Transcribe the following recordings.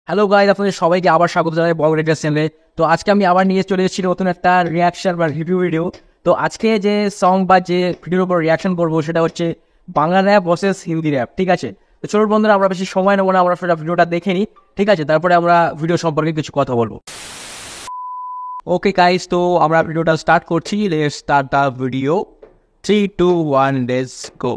Hello guys, আপনাদের সবাইকে আবার স্বাগত জানাই বল রেডিও চ্যানেলে। তো আজকে আমি আবার নিয়ে চলে এসেছি নতুন একটা রিয়াকশন বা রিভিউ ভিডিও। তো আজকে যে সং বা যে ভিডিওর উপর রিয়াকশন করবো সেটা হচ্ছে Bangla rap versus Hindi rap. ঠিক আছে, তো চলুন বন্ধুরা, আমরা বেশি সময় নেবো না, আমরা সেটা ভিডিওটা দেখে নিই। ঠিক আছে, তারপরে আমরা ভিডিও সম্পর্কে কিছু কথা বলবো। ওকে গাইস, তো আমরা ভিডিওটা স্টার্ট করছি। Let's start the video. 3, 2, 1, let's go.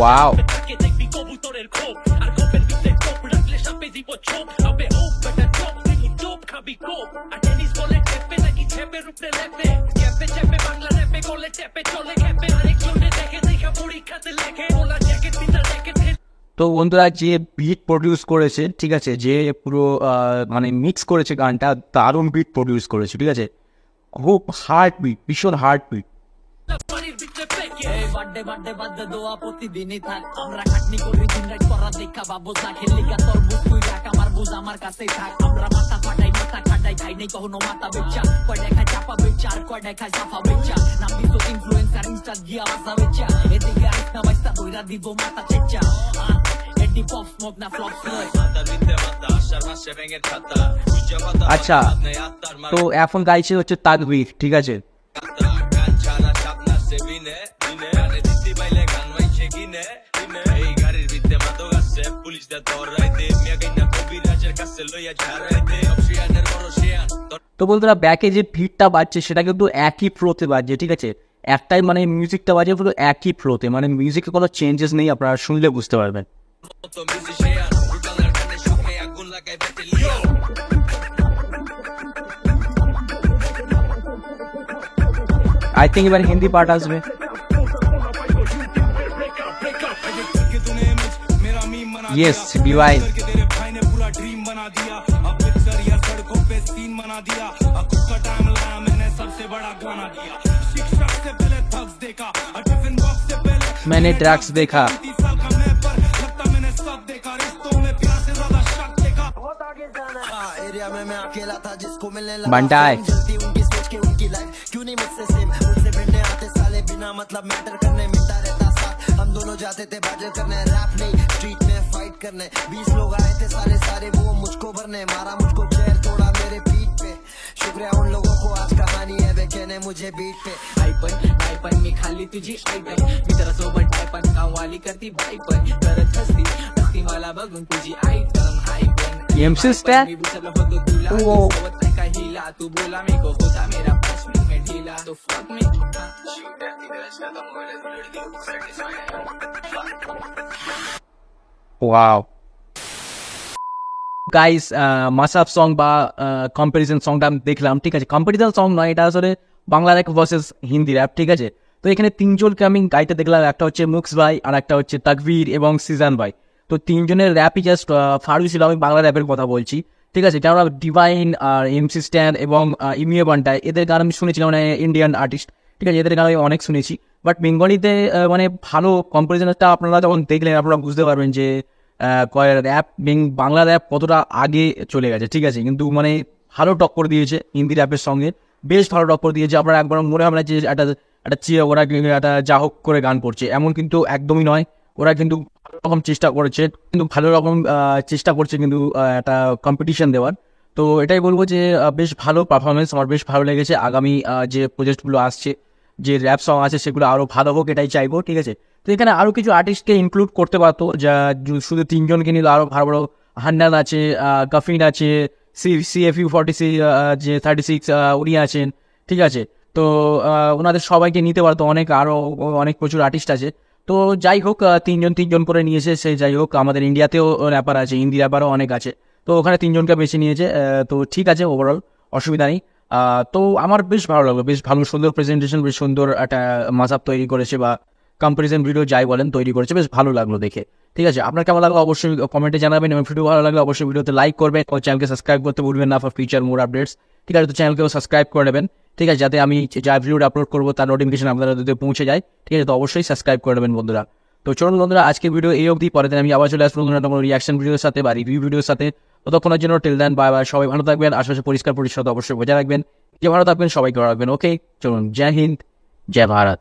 Wow. তো বন্ধুরা, যে বিট প্রডিউস করেছে, ঠিক আছে, যে পুরো মানে মিক্স করেছে গানটা, দারুণ বিট প্রডিউস করেছে। ঠিক আছে, খুব হার্ট বিট, ভীষণ হার্ট বিট। আচ্ছা, তো এখন গাইছে হচ্ছে তাকবীর। ঠিক আছে, তো বন্ধুরা, ব্যাকে যে ভিড়টা বাজছে সেটা কিন্তু একই ফ্লোতে বাজছে। ঠিক আছে, একটাই মানে মিউজিকটা বাজে পুরো একই ফ্লোতে, মানে মিউজিকে কোনো চেঞ্জেস নেই, আপনারা শুনলে বুঝতে পারবেন। आई थिंक एबार हिंदी पार्ट आसबे। यस बीवाई। मैंने ड्रग्स देखा। बंटाई मतलब मैटर करने मिलता रहता साथ, हम दोनों जाते थे बैटल करने, रैप नहीं स्ट्रीट में फाइट करने। 20 लोग आए थे सारे वो मुझको भरने, मारा मुझको चेयर तोड़ा मेरे पीठ पे। शुक्रिया उन लोगों को, आज कहानी है वे कहने मुझे बीट पे। आईपन मी खाली तुझी आईपन, मित्रासोबत टायपन कामवाली करती बाईपन, करत हसती मला बघून तुझी आईटम हायपन। एमसी स्टॅन ओ का हिला, तू बोला मी को होता मेरा 5 मिनट में ढीला, तो फक मी ওয়াও গাইস, মাসাব সং বা কম্পারিজন সংটা আমি দেখলাম। ঠিক আছে, কম্পারিজন সং নয়, এটা আসলে Bangla rap versus Hindi rap. ঠিক আছে, তো এখানে তিনজনকে আমি গাইতে দেখলাম, একটা হচ্ছে মুক্স ভাই, আর একটা হচ্ছে তাকবীর এবং সিজান ভাই। তো তিনজনের র্যাপই জাস্ট ফারু ছিল। আমি বাংলা র্যাপের কথা বলছি। ঠিক আছে, কেননা ডিভাইন আর এমসি স্ট্যান এবং ইমিয়ে বান্টাই, এদের গান আমি শুনেছিলাম, মানে ইন্ডিয়ান আর্টিস্ট। ঠিক আছে, এদের গান আমি অনেক শুনেছি, বাট বেঙ্গলিতে মানে ভালো কম্পারিজনটা আপনারা যখন দেখলেন আপনারা বুঝতে পারবেন যে র্যাপ বাংলা র্যাপ কতটা আগে চলে গেছে। ঠিক আছে, কিন্তু মানে ভালো টক্কর দিয়েছে হিন্দি র্যাপের সঙ্গে, বেশ ভালো টক্কর দিয়েছে। আপনারা একবার মনে হবে না যে ওরা একটা যা হোক করে গান করছে, এমন কিন্তু একদমই নয়। ওরা কিন্তু ভালো রকম চেষ্টা করেছে, কিন্তু ভালো রকম চেষ্টা করছে কিন্তু একটা কম্পিটিশন দেওয়ার। তো এটাই বলবো যে বেশ ভালো পারফরমেন্স, আমার বেশ ভালো লেগেছে। আগামী যে প্রজেক্টগুলো আসছে, যে র্যাপ সং আছে, সেগুলো আরও ভালো হোক, এটাই চাইবো। ঠিক আছে, তো এখানে আরও কিছু আর্টিস্টকে ইনক্লুড করতে পারতো, যা শুধু তিনজনকে নিলে আরও ভালো ভালো। হান্নান আছে, কাফিন আছে, CFU 46 যে 36 উনি আছেন। ঠিক আছে, তো ওনাদের সবাইকে নিতে পারতো, আরও অনেক প্রচুর আর্টিস্ট আছে। তো যাই হোক, তিনজন করে নিয়েছে। সে যাই হোক, আমাদের ইন্ডিয়াতেও র্যাপার আছে, হিন্দি র্যাপারও অনেক আছে, তো ওখানে তিনজনকে বেছে নিয়েছে। তো ঠিক আছে, ওভারঅল অসুবিধা নেই। তো আমার বেশ ভালো লাগলো, বেশ ভালো, সুন্দর প্রেজেন্টেশন, বেশ সুন্দর একটা মাসাব তৈরি করেছে, বা কম্পারিজন ভিডিও যাই বলেন তৈরি করেছে, বেশ ভালো লাগলো দেখে। ঠিক আছে, আপনার কেমন লাগলো অবশ্যই কমেন্টে জানাবেন, এবং ভিডিও ভালো লাগলে অবশ্যই ভিডিওতে লাইক করবেন, ও চ্যানেলকে সাবস্ক্রাইব করতে ভুলবেন না ফর ফিউচার মোর আপডেটস। ঠিক আছে, তো চ্যানেলকেও সাবস্ক্রাইব করে নেবেন। ঠিক আছে, যাতে আমি যা ভিডিওটা আপলোড করবো তার নোটিফিকেশন আপনারা যদি পৌঁছে যায়। ঠিক আছে, তো অবশ্যই সাবস্ক্রাইব করে নেবেন বন্ধুরা। তো চলুন বন্ধুরা, আজকের ভিডিও এই অবধি, পরে দিন আমি আবার চলে আসবো কোনো রিয়াকশন ভিডিওর সাথে বা রিভিউ ভিডিওর সাথে। ততক্ষণের জন্য টিল দেন বাই বাই, সবাই ভালো থাকবেন, আশেপাশে পরিষ্কার পরিচ্ছন্নতা অবশ্যই বজায় রাখবেন, যে ভালো থাকবেন সবাইকে রাখবেন। ওকে, চলুন, জয় হিন্দ, জয় ভারত।